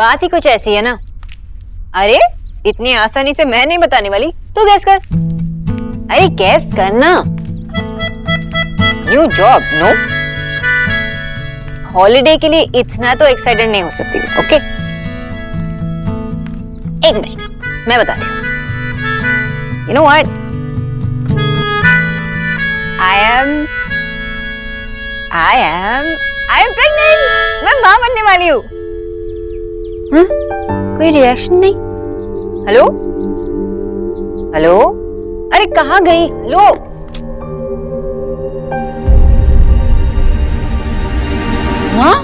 बात ही कुछ ऐसी है ना। अरे इतनी आसानी से मैं नहीं बताने वाली, तो गैस कर। अरे गैस करना। New job, no? हॉलिडे के लिए इतना तो एक्साइटेड नहीं हो सकती, ओके? एक मिनट, मैं बताती हूँ। You know what, I am pregnant. मैं माँ बनने वाली हूँ। कोई रिएक्शन नहीं? हेलो हेलो, अरे कहाँ गई? हेलो, माँ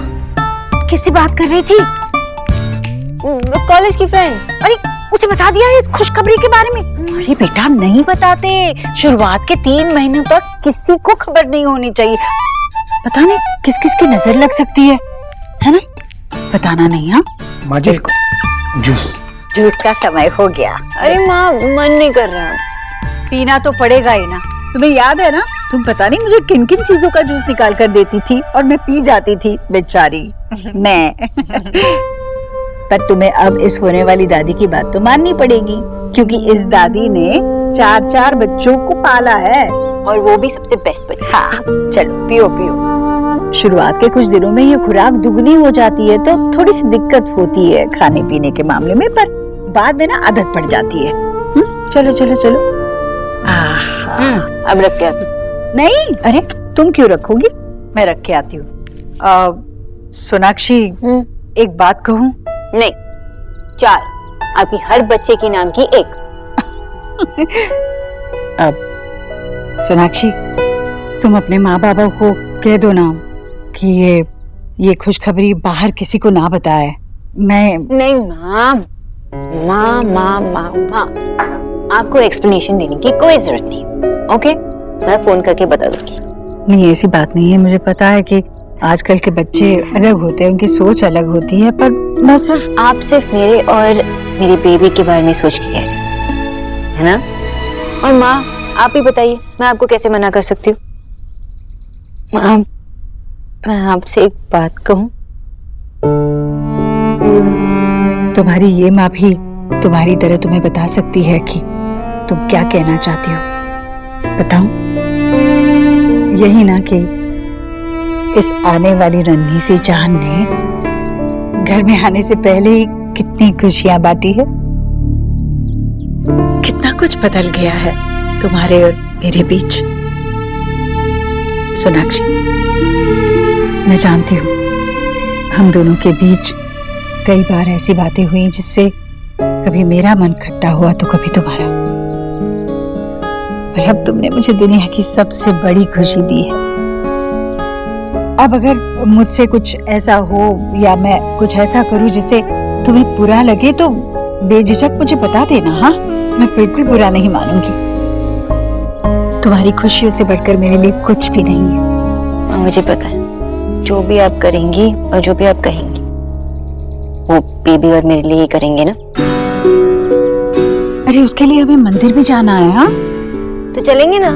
किससे बात कर रही थी? कॉलेज की फ्रेंड। अरे उसे बता दिया है इस खुशखबरी के बारे में? अरे बेटा नहीं बताते, शुरुआत के 3 महीनों तक किसी को खबर नहीं होनी चाहिए। पता नहीं किस किस की नजर लग सकती है ना? बताना नहीं। हाँ माँ जी, जूस का समय हो गया। अरे माँ, मन नहीं कर रहा। पीना तो पड़ेगा ही ना। तुम्हें याद है ना, तुम पता नहीं मुझे किन किन चीजों का जूस निकाल कर देती थी और मैं पी जाती थी, बेचारी मैं। पर तुम्हें अब इस होने वाली दादी की बात तो माननी पड़ेगी, क्योंकि इस दादी ने 4 बच्चों को पाला है, और वो भी सबसे बेस्ट बच्चे। हाँ चलो पियो पियो। शुरुआत के कुछ दिनों में ये खुराक दुगनी हो जाती है तो थोड़ी सी दिक्कत होती है खाने पीने के मामले में, पर बाद में ना आदत पड़ जाती है। चलो चलो चलो। अब रख के आ तू। नहीं, अरे तुम क्यों रखोगी, मैं रख के आती हूँ। सोनाक्षी एक बात कहूँ? नहीं, 4। आपकी हर बच्चे की नाम की एक। अब सोनाक्षी तुम अपने माँ बाबा को कह दो ना कि ये खुशखबरी बाहर किसी को ना बताए। मैं नहीं माँ, आपको एक्सप्लेनेशन देने की कोई जरूरत नहीं, ओके? मैं फोन करके बता दूंगी। नहीं, ऐसी बात नहीं है। मुझे पता है कि आजकल के बच्चे अलग होते हैं, उनकी सोच अलग होती है, पर मैं आप सिर्फ मेरे और मेरे बेबी के बारे में सोच के कह रहे है ना? और माँ आप ही बताइए, मैं आपको कैसे मना कर सकती हूँ? माँ, मैं आपसे एक बात कहूँ? तुम्हारी ये माँ भी तुम्हारी तरह तुम्हें बता सकती है कि तुम क्या कहना चाहती हो। बताओ, यही ना कि इस आने वाली नन्ही सी जान ने घर में आने से पहले ही कितनी खुशियां बांटी है, कितना कुछ बदल गया है तुम्हारे और मेरे बीच। सोनाक्षी, मैं जानती हूँ हम दोनों के बीच कई बार ऐसी बातें हुई जिससे कभी मेरा मन खट्टा हुआ तो कभी तुम्हारा, पर अब तुमने मुझे दुनिया की सबसे बड़ी खुशी दी है। अब अगर मुझसे कुछ ऐसा हो या मैं कुछ ऐसा करूं जिससे तुम्हें बुरा लगे तो बेझिझक मुझे बता देना। हाँ, मैं बिल्कुल बुरा नहीं मानूंगी। तुम्हारी खुशियों से बढ़कर मेरे लिए कुछ भी नहीं है। मुझे पता है, जो भी आप करेंगी और जो भी आप कहेंगी वो बेबी और मेरे लिए ही करेंगे ना? अरे उसके लिए हमें मंदिर भी जाना है। हाँ तो चलेंगे ना?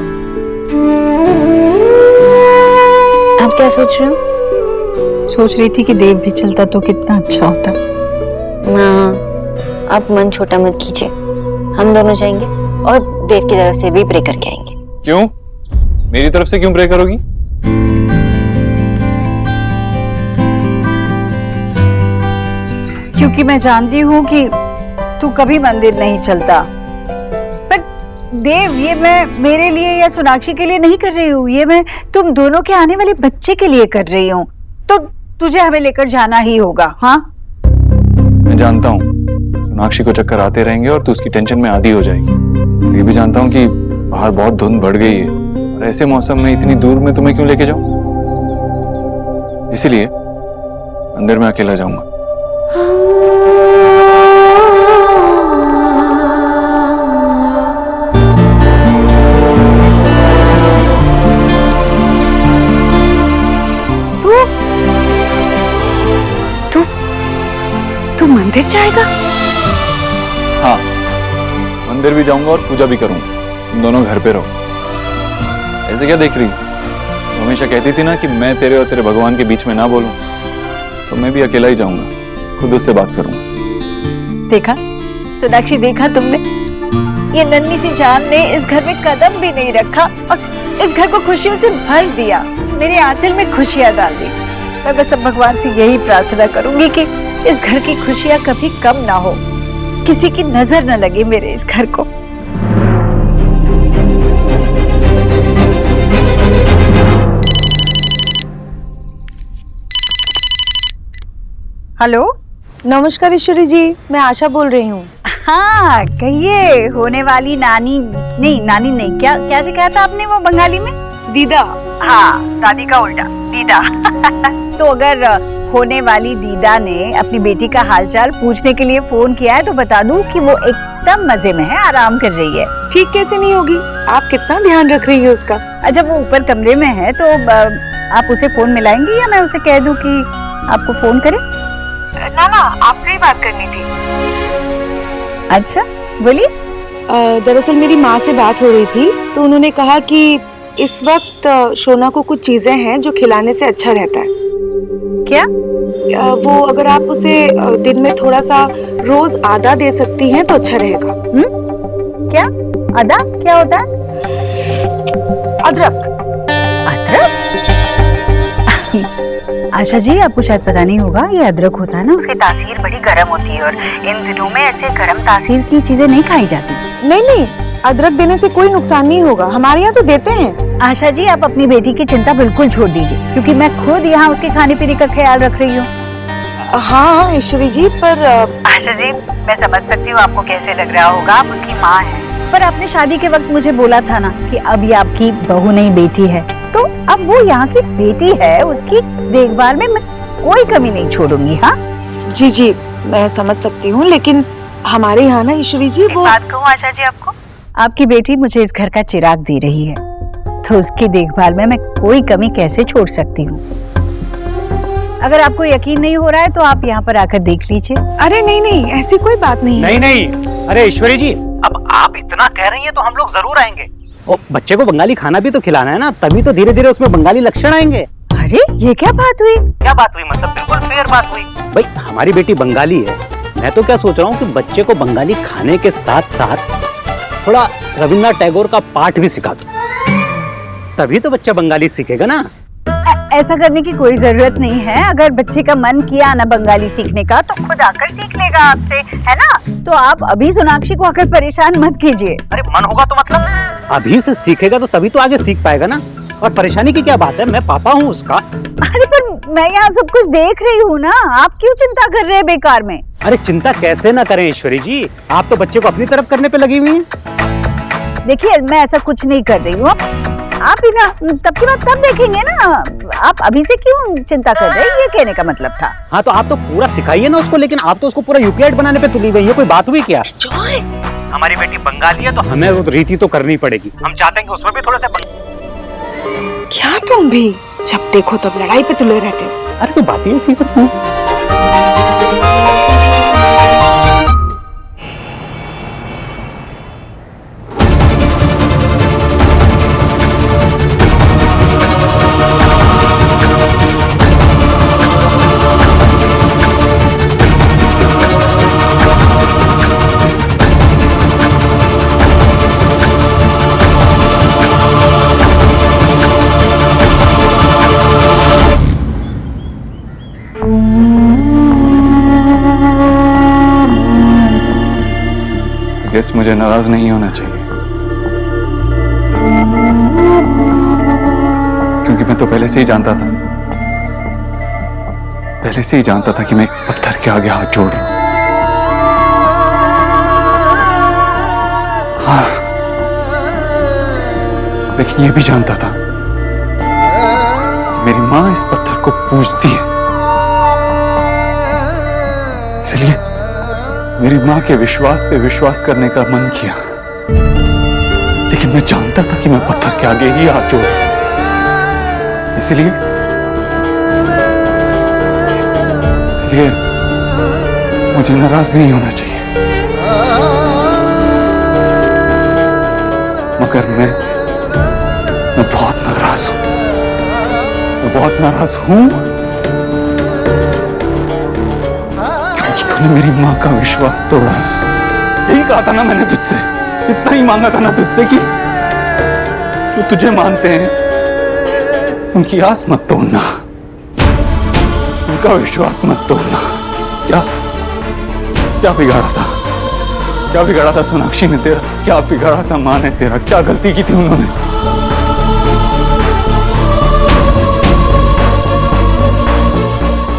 आप क्या सोच रहे हो? सोच रही थी कि देव भी चलता तो कितना अच्छा होता। माँ, आप मन छोटा मत कीजिए। हम दोनों जाएंगे और देव की तरफ से भी प्रे करके आएंगे। क्यों? मेरी तरफ से क्यों प्रे करोगी? क्योंकि मैं जानती हूँ कि तू कभी मंदिर नहीं चलता। पर देव, ये मैं मेरे लिए या सोनाक्षी के लिए नहीं कर रही हूँ, ये मैं तुम दोनों के आने वाले बच्चे के लिए कर रही हूँ। तो तुझे हमें लेकर जाना ही होगा। हाँ, मैं जानता हूँ सोनाक्षी को चक्कर आते रहेंगे और तू उसकी टेंशन में आदी हो जाएगी। ये भी जानता हूँ कि बाहर बहुत धुंध बढ़ गई है और ऐसे मौसम में इतनी दूर में तुम्हें क्यों लेके जाऊं, इसीलिए अंदर में अकेला जाऊंगा। तू मंदिर जाएगा? हाँ, मंदिर भी जाऊंगा और पूजा भी करूंगा। तुम दोनों घर पे रहो। ऐसे क्या देख रही? तो हमेशा कहती थी ना कि मैं तेरे और तेरे भगवान के बीच में ना बोलूं, तो मैं भी अकेला ही जाऊंगा। खुद उससे बात करूंगा। देखा सोनाक्षी, देखा तुमने, ये नन्ही सी जान ने इस घर में कदम भी नहीं रखा और इस घर को खुशियों से भर दिया, मेरे आंचल में खुशियां डाल दी। मैं बस अब भगवान से यही प्रार्थना करूंगी कि इस घर की खुशियां कभी कम ना हो, किसी की नजर न लगे मेरे इस घर को। हेलो, नमस्कार ईश्वरी जी, मैं आशा बोल रही हूँ। हाँ कहिए, होने वाली नानी नहीं, क्या कैसे कहा था आपने वो बंगाली में? दीदा। हाँ, दादी का उल्टा दीदा। तो अगर होने वाली दीदा ने अपनी बेटी का हालचाल पूछने के लिए फोन किया है तो बता दूं कि वो एकदम मजे में है, आराम कर रही है। ठीक कैसे नहीं होगी, आप कितना ध्यान रख रही है उसका। अच्छा, वो ऊपर कमरे में है तो आप उसे फोन मिलाएंगी या मैं उसे कह दूं कि आपको फोन करे? ना आपसे ही बात करनी थी। अच्छा बोलिए। दरअसल मेरी माँ से बात हो रही थी तो उन्होंने कहा कि इस वक्त शोना को कुछ चीजें हैं जो खिलाने से अच्छा रहता है। क्या? वो अगर आप उसे दिन में थोड़ा सा रोज आधा दे सकती हैं तो अच्छा रहेगा। क्या आधा? क्या होता है? अदरक। अदरक? आशा जी, आपको शायद पता नहीं होगा, ये अदरक होता है ना, उसकी तासीर बड़ी गर्म होती है और इन दिनों में ऐसे गर्म तासीर की चीजें नहीं खाई जाती। नहीं, अदरक देने से कोई नुकसान नहीं होगा, हमारे यहाँ तो देते हैं। आशा जी, आप अपनी बेटी की चिंता बिल्कुल छोड़ दीजिए क्योंकि मैं खुद यहाँ उसके खाने पीने का ख्याल रख रही हूँ। हाँ ईश्वरी जी, पर आशा जी, मैं समझ सकती हूँ आपको कैसे लग रहा होगा, आप उसकी माँ हैं, पर आपने शादी के वक्त मुझे बोला था ना कि अब ये आपकी बहू नहीं बेटी है, तो अब वो यहाँ की बेटी है, उसकी देखभाल में मैं कोई कमी नहीं छोड़ूंगी। हाँ जी, मैं समझ सकती हूँ, लेकिन हमारे यहाँ ना ईश्वरी जी, वो बात कहूँ आशा जी आपको, आपकी बेटी मुझे इस घर का चिराग दे रही है तो उसकी देखभाल में मैं कोई कमी कैसे छोड़ सकती हूँ। अगर आपको यकीन नहीं हो रहा है तो आप यहाँ पर आकर देख लीजिए। अरे नहीं, ऐसी कोई बात नहीं है। नहीं, अरे ईश्वरी जी, अब आप इतना कह रही हैं तो हम लोग जरूर आएंगे। ओ, बच्चे को बंगाली खाना भी तो खिलाना है ना, तभी तो धीरे धीरे उसमें बंगाली लक्षण आएंगे। अरे ये क्या बात हुई? क्या बात हुई? मतलब बिल्कुल फेयर बात हुई। भाई हमारी बेटी बंगाली है, मैं तो क्या सोच रहा हूँ कि बच्चे को बंगाली खाने के साथ साथ थोड़ा रविन्द्रनाथ टैगोर का पाठ भी सिखा दो, तभी तो बच्चा बंगाली सीखेगा ना। ऐसा करने की कोई जरूरत नहीं है, अगर बच्चे का मन किया ना बंगाली सीखने का तो खुद आकर सीख लेगा आपसे, है ना? तो आप अभी सोनाक्षी को आकर परेशान मत कीजिए। अरे मन होगा तो मतलब अभी से सीखेगा तो तभी तो आगे सीख पाएगा ना, और परेशानी की क्या बात है, मैं पापा हूँ उसका। अरे पर मैं यहाँ सब कुछ देख रही हूँ ना, आप क्यों चिंता कर रहे हैं बेकार में? अरे चिंता कैसे ना करें ईश्वरी जी, आप तो बच्चे को अपनी तरफ करने पे लगी हुई हैं। देखिए, मैं ऐसा कुछ नहीं कर रही हूँ, आप ही ना तब की बात तब देखेंगे ना, आप अभी से क्यों चिंता कर रहे हैं, ये कहने का मतलब था। हाँ तो आप तो पूरा सिखाइए ना उसको, लेकिन आप तो उसको पूरा यूक्लिड बनाने पे तुली हुई, ये कोई बात हुई क्या? हमारी बेटी बंगाली है तो हमें वो रीति तो करनी पड़ेगी, हम चाहते हैं कि उसमें भी थोड़ा सा क्या तुम भी जब देखो तब लड़ाई पे तुले रहते हो। अरे तो बातें ऐसी सब क्यों? गेस मुझे नाराज नहीं होना चाहिए क्योंकि मैं तो पहले से ही जानता था कि मैं एक पत्थर के आगे हाथ जोड़ रहा हूं। हाँ, लेकिन ये भी जानता था मेरी मां इस पत्थर को पूजती है, इसलिए मेरी मां के विश्वास पे विश्वास करने का मन किया, लेकिन मैं जानता था कि मैं पत्थर के आगे ही हाथ जोड़ रहा हूं। इसलिए मुझे नाराज नहीं होना चाहिए, मगर मैं बहुत नाराज हूं। मैं बहुत नाराज हूं तूने मेरी माँ का विश्वास तोड़ा है। यही कहा था ना मैंने तुझसे, इतना ही मांगा था ना तुझसे कि जो तुझे मानते हैं उनकी आस मत तोड़ना, उनका विश्वास मत तोड़ना। क्या क्या बिगाड़ा था? क्या बिगाड़ा था सोनाक्षी ने तेरा? क्या बिगाड़ा था माँ ने तेरा? क्या गलती की थी उन्होंने?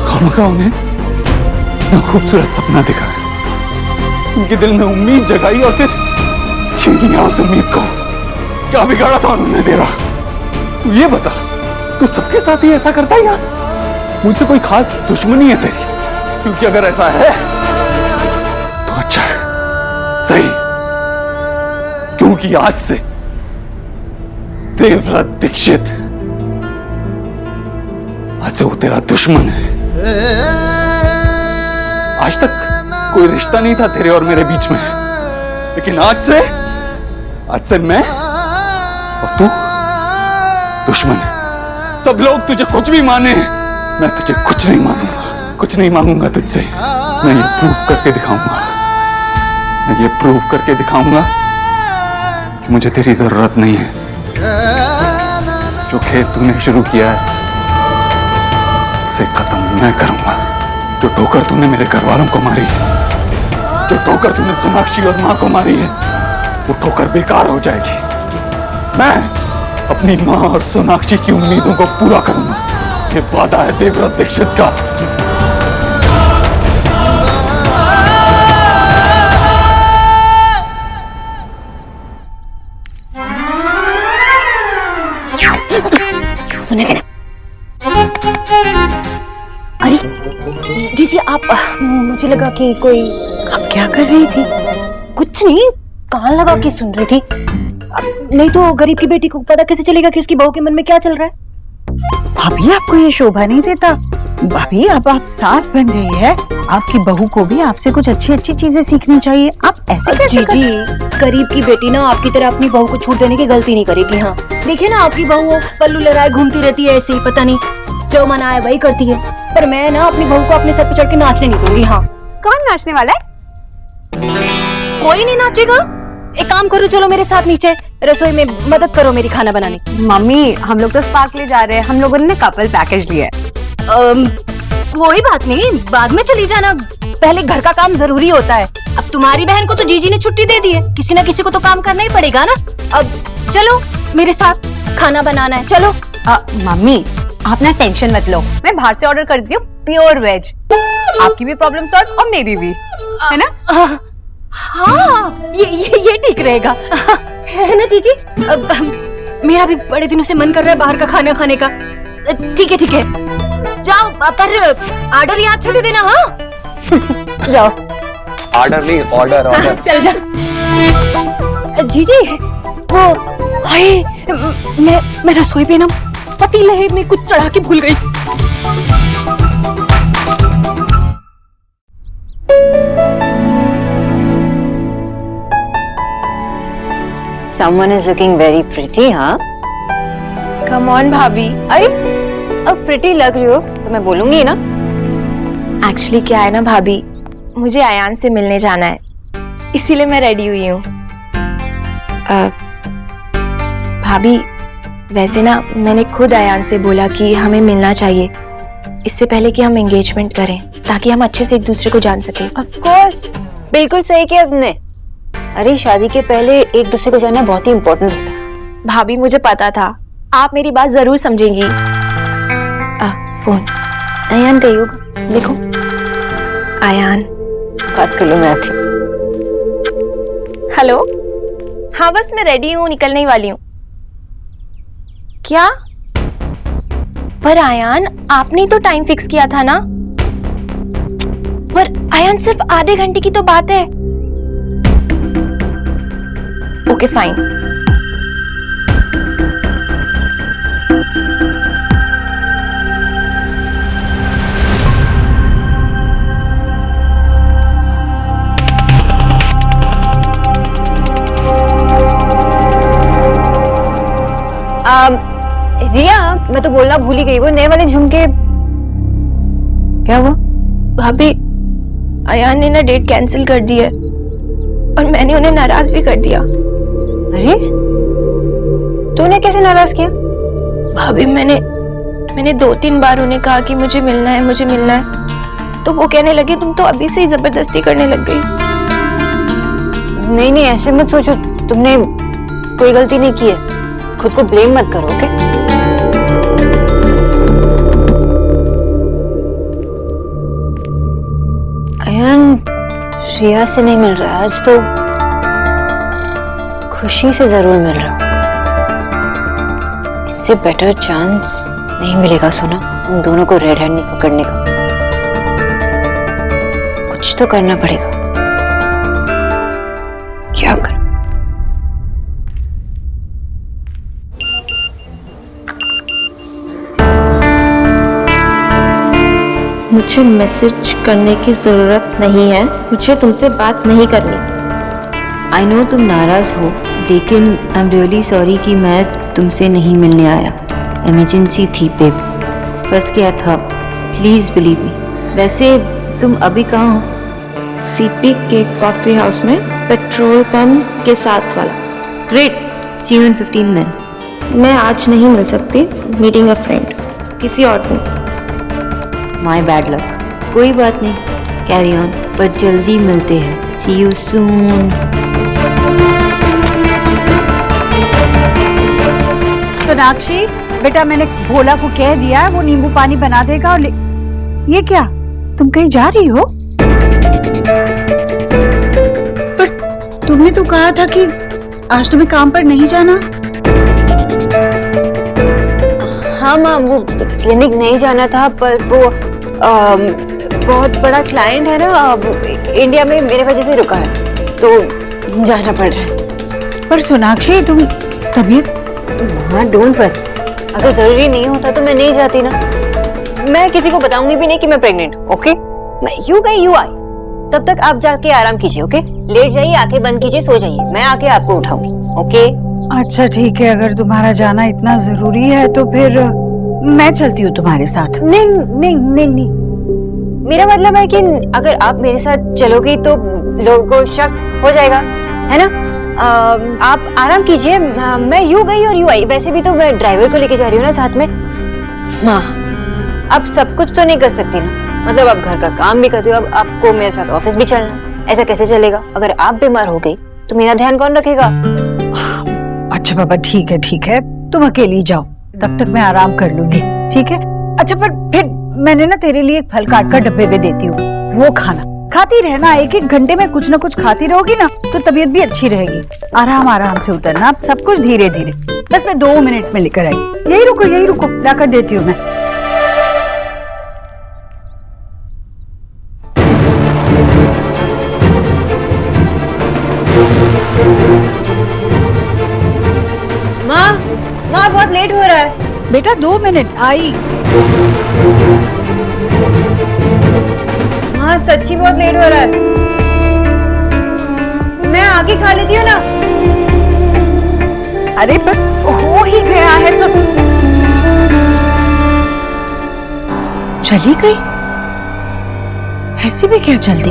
खामखा उन्हें इतना खूबसूरत सपना दिखाया, उनके दिल में उम्मीद जगाई और फिर छीन लिया उस उम्मीद को। क्या बिगाड़ा था उन्होंने तेरा? तू ये बता, तू सबके साथ ही ऐसा करता है या मुझसे कोई खास दुश्मनी है तेरी? क्योंकि अगर ऐसा है तो अच्छा है, सही, क्योंकि आज से देवव्रत दीक्षित, आज से वो तेरा दुश्मन है। आज तक कोई रिश्ता नहीं था तेरे और मेरे बीच में, लेकिन आज से मैं और तू दुश्मन है। सब लोग तुझे कुछ भी माने, मैं तुझे कुछ नहीं मानूंगा, कुछ नहीं मांगूंगा तुझसे। मैं ये प्रूव करके दिखाऊंगा, मैं ये प्रूव करके दिखाऊंगा कि मुझे तेरी जरूरत नहीं है। जो खेल तूने शुरू किया है उसे खत्म मैं करूंगा। जो ठोकर तूने मेरे घर वालों को मारी है, जो ठोकर तूने सोनाक्षी और माँ को मारी है, वो ठोकर बेकार हो जाएगी। मैं अपनी माँ और सोनाक्षी की उम्मीदों को पूरा करूंगा। ये वादा है देवव्रत दीक्षित का। सुने थे ना? अरे जी आप, मुझे लगा कि कोई। आप क्या कर रही थी? कुछ नहीं, कान लगा के सुन रही थी। नहीं तो गरीब की बेटी को पता कैसे चलेगा कि उसकी बहू के मन में क्या चल रहा है? भाभी आपको ये शोभा नहीं देता। भाभी अब आप सास बन गई है, आपकी बहू को भी आपसे कुछ अच्छी अच्छी चीजें सीखनी चाहिए। आप ऐसे कैसे जी गरीब की बेटी ना आपकी तरह अपनी बहू को छूट देने की गलती नहीं करेगी। हाँ देखिए ना, आपकी बहू पल्लू लहराए घूमती रहती है ऐसे ही, पता नहीं जो मन आए वही करती है। पर मैं ना अपनी बहू को अपने सर पे चढ़ के नाचने नहीं दूंगी। हाँ कौन नाचने वाला है? कोई नहीं नाचेगा। एक काम करो, चलो मेरे साथ नीचे रसोई में मदद करो मेरी खाना बनाने की। मम्मी हम लोग तो स्पा के लिए जा रहे हैं, हम लोगों ने कपल पैकेज लिया है। कोई बात नहीं, बाद में चली जाना, पहले घर का काम जरूरी होता है। अब तुम्हारी बहन को तो जीजी ने छुट्टी दे दी है, किसी ना किसी को तो काम करना ही पड़ेगा ना। अब चलो मेरे साथ, खाना बनाना है, चलो। मम्मी आप ना टेंशन मत लो, मैं बाहर से ऑर्डर करती हूँ प्योर वेज। आपकी भी प्रॉब्लम सॉल्व और मेरी भी, है ना? हाँ ये ठीक रहेगा, है ना जीजी? मेरा भी बड़े दिनों से मन कर रहा है बाहर का खाना खाने का। ठीक है, जाओ, पर ऑर्डर याद से दे देना। हाँ जाओ। ऑर्डर नहीं, ऑर्डर। चल जा। जीजी वो, हाय मैं रसोई पे ना पतीले में कुछ चढ़ा के भूल गई। Someone is looking very pretty, हाँ? कम ऑन भाभी। अरे अब प्रिटी लग रही हो तो मैं बोलूंगी ना। एक्चुअली क्या है ना भाभी, मुझे आयान से मिलने जाना है, इसीलिए मैं रेडी हुई हूँ। भाभी वैसे ना मैंने खुद आयान से बोला कि हमें मिलना चाहिए इससे पहले कि हम एंगेजमेंट करें, ताकि हम अच्छे से एक दूसरे को जान सके। Of course, बिल्कुल सही किया आपने। अरे शादी के पहले एक दूसरे को जानना बहुत ही इम्पोर्टेंट होता है। भाभी मुझे पता था, आप मेरी बात जरूर समझेंगी। फोन। आयान का योग देखो। आयान बात कर लो, मैं आती हूँ। हेलो, हाँ बस मैं रेडी हूँ, निकलने ही वाली हूँ। क्या? पर आयान आपने तो टाइम फिक्स किया था ना? पर आयान सिर्फ आधे घंटे की तो बात है। Okay fine. रिया, मैं तो बोलना भूल ही गई, वो नए वाले झुमके क्या हुआ? भाभी अयान ने ना डेट कैंसिल कर दी है और मैंने उन्हें नाराज भी कर दिया। अरे तूने कैसे नाराज किया? भाभी मैंने 2-3 बार उन्हें कहा कि मुझे मिलना है, तो वो कहने लगे तुम तो अभी से ही जबरदस्ती करने लग गई। नहीं ऐसे मत सोचो, तुमने कोई गलती नहीं की है, खुद को ब्लेम मत करो। ओके अयान रिया से नहीं मिल रहा आज, तो खुशी से जरूर मिल रहा होगा। इससे बेटर चांस नहीं मिलेगा सोना उन दोनों को रेड हैंड में पकड़ने का। कुछ तो करना पड़ेगा। क्या कर? मुझे मैसेज करने की जरूरत नहीं है, मुझे तुमसे बात नहीं करनी। आई नो तुम नाराज हो, लेकिन आई एम रियली सॉरी कि मैं तुमसे नहीं मिलने आया। इमरजेंसी थी बेब, फंस गया था, प्लीज बिलीव मी। वैसे तुम अभी कहाँ हो? सीपी के कॉफी हाउस में, पेट्रोल पंप के साथ वाला। ग्रेट, सी यू इन 15 दिन। मैं आज नहीं मिल सकती, मीटिंग अ फ्रेंड, किसी और दिन। My bad luck. कोई बात नहीं, कैरी ऑन, पर जल्दी मिलते हैं। सी यू सून। सोनाक्षी बेटा, मैंने भोला को कह दिया है वो नींबू पानी बना देगा। और ये क्या, तुम कहीं जा रही हो? पर तुमने तो कहा था कि आज तुम्हें काम पर नहीं जाना। हाँ माँ, वो क्लिनिक नहीं जाना था, पर वो बहुत बड़ा क्लाइंट है ना, इंडिया में मेरे वजह से रुका है, तो जाना पड़ रहा है। पर सोनाक्षी तुम तबीयत। हाँ डोंट वरी, अगर जरूरी नहीं होता तो मैं नहीं जाती ना। मैं किसी को बताऊंगी भी नहीं कि मैं प्रेग्नेंट हूँ। ओके, मैं यू गई यू आई, तब तक आप जाके आराम कीजिए। ओके, लेट जाइए, आंखें बंद कीजिए, सो जाइए, मैं आके आपको उठाऊंगी। ओके अच्छा ठीक है, अगर तुम्हारा जाना इतना जरूरी है तो फिर मैं चलती हूँ तुम्हारे साथ। नहीं नहीं नहीं नहीं, मेरा मतलब है कि अगर आप मेरे साथ चलोगी तो लोगों को शक हो जाएगा, है ना। आप आराम कीजिए, मैं यू गई और यू आई। वैसे भी तो मैं ड्राइवर को लेके जा रही हूँ ना साथ में। माँ, अब सब कुछ तो नहीं कर सकती ना, मतलब आप घर का काम भी करती हो, अब आपको मेरे साथ ऑफिस भी चलना, ऐसा कैसे चलेगा? अगर आप बीमार हो गई तो मेरा ध्यान कौन रखेगा? अच्छा बाबा ठीक है, तुम अकेली जाओ, तब तक मैं आराम कर लूंगी। ठीक है। अच्छा पर फिर मैंने ना तेरे लिए एक फल काट कर डब्बे में देती हूँ, वो खाना। खाती रहना, 1-1 घंटे में कुछ ना कुछ खाती रहोगी ना तो तबीयत भी अच्छी रहेगी। आराम से उतरना, अब सब कुछ धीरे धीरे। बस मैं 2 मिनट में लेकर आई। यही रुको, लाकर देती हूँ मैं। माँ बहुत लेट हो रहा है। बेटा 2 मिनट आई। हाँ सच्ची बहुत लेट हो रहा है, मैं आके खा लेती हूँ ना। अरे बस हो ही गया है। चली गई, ऐसी भी क्या जल्दी?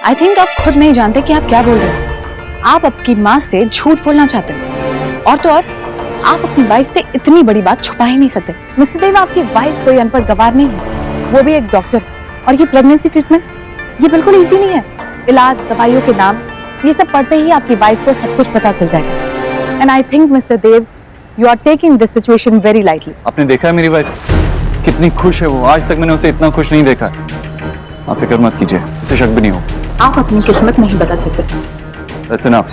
आई थिंक आप खुद नहीं जानते कि आप क्या बोल रहे हो। आप आपकी माँ से झूठ बोलना चाहते हो, और तो और आप अपनी वाइफ से इतनी बड़ी बात छुपा ही नहीं सकते। मिस्टर देव, आपकी वाइफ कोई अनपढ़ गवार नहीं है, वो भी एक डॉक्टर। और ये प्रेगनेंसी ट्रीटमेंट ये बिल्कुल इजी नहीं है। इलाज, दवाइयों के नाम, ये सब पढ़ते ही आपकी वाइफ को सब कुछ पता चल जाएगा। And I think mister Dev, you are taking this situation very lightly. आपने देखा है मेरी वाइफ कितनी खुश है, वो आज तक मैंने उसे इतना खुश नहीं देखा। आप फिक्र मत कीजिए, इसे शक भी नहीं हो। आप अपनी किस्मत नहीं बदल सकते। That's enough.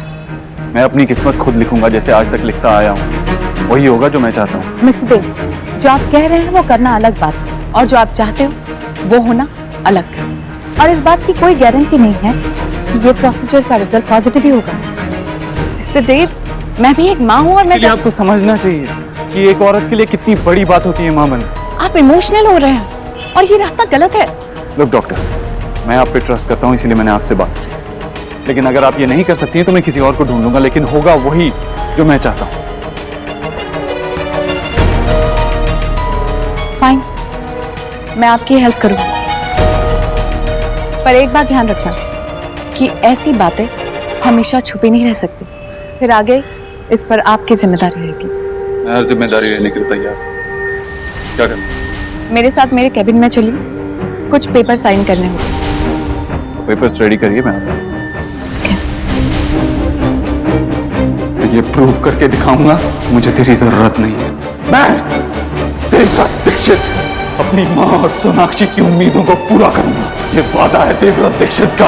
मैं अपनी किस्मत खुद लिखूंगा, जैसे आज तक लिखता आया हूँ, वही होगा जो मैं चाहता हूँ। मिस्टर देव, जो आप कह रहे हैं वो करना अलग बात है, और जो आप चाहते हो वो होना अलग है। और इस बात की कोई गारंटी नहीं है कि ये प्रोसीजर का रिजल्ट पॉजिटिव ही होगा। मिस्टर देव, मैं भी एक माँ हूँ, और मैं आपको समझना चाहिए कि एक औरत के लिए कितनी बड़ी बात होती है माँ बनना। आप इमोशनल हो रहे हैं और ये रास्ता गलत है। लोग डॉक्टर, मैं आप पे ट्रस्ट करता हूँ, इसीलिए मैंने आपसे बात की। लेकिन अगर आप ये नहीं कर सकती हैं तो मैं किसी और को ढूंढ लूंगा, लेकिन होगा वही जो मैं चाहता हूँ। फाइन, मैं आपकी हेल्प करूंगी, पर एक बात ध्यान रखना कि ऐसी बातें हमेशा छुपी नहीं रह सकती। फिर आगे इस पर आपकी जिम्मेदारी रहेगी। मैं हर जिम्मेदारी लेने के लिए तैयार हूं। क्या करना? मेरे साथ मेरे कैबिन में चलिए, कुछ पेपर साइन करने होंगे। पेपर्स रेडी करिए, मैं आता हूं। ये प्रूव करके दिखाऊंगा कि मुझे तेरी जरूरत नहीं है। मैं देवव्रत दीक्षित अपनी मां और सोनाक्षी की उम्मीदों को पूरा करूंगा। ये वादा है देवव्रत दीक्षित का।